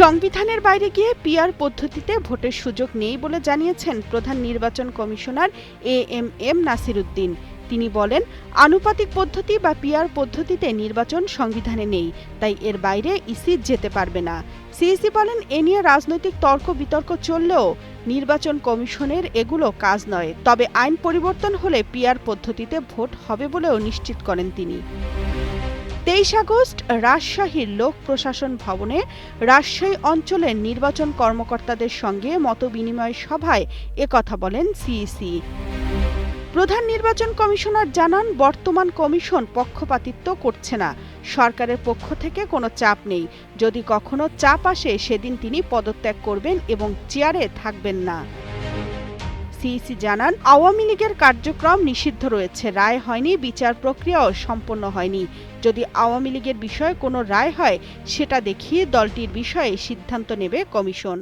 সংবিধানের বাইরে গিয়ে পিআর পদ্ধতিতে ভোটের সুযোগ নেই বলে জানিয়েছেন প্রধান নির্বাচন কমিশনার এএমএম নাসির উদ্দিন। তিনি বলেন, আনুপাতিক পদ্ধতি বা পিআর পদ্ধতিতে নির্বাচন সংবিধানে নেই, তাই এর বাইরে ইসি যেতে পারবে না। সিইসি বলেন, এ নিয়ে রাজনৈতিক তর্ক বিতর্ক চললেও নির্বাচন কমিশনের এগুলো কাজ নয়। তবে আইন পরিবর্তন হলে পিআর পদ্ধতিতে ভোট হবে বলেও নিশ্চিত করেন তিনি। ২৩ আগস্ট রাজশাহীর লোক প্রশাসন ভবনে রাজশাহী অঞ্চলের নির্বাচন কর্মকর্তাদের সঙ্গে মতবিনিময় সভায় একথা বলেন সিইসি। প্রধান নির্বাচন কমিশনার জানান, বর্তমান কমিশন পক্ষপাতিত্ব করছে না। সরকারের পক্ষ থেকে কোনো চাপ নেই। যদি কখনো চাপ আসে সেদিন তিনি পদত্যাগ করবেন এবং চেয়ারে থাকবেন না। সিইসি জানান, আওয়ামী লীগের কার্যক্রম নিষিদ্ধ রয়েছে, রায় হয়নি, বিচার প্রক্রিয়াও সম্পন্ন হয়নি। যদি আওয়ামী লীগের বিষয়ে কোনো রায় হয় সেটা দেখিয়ে দলটির বিষয়ে সিদ্ধান্ত নেবে কমিশন।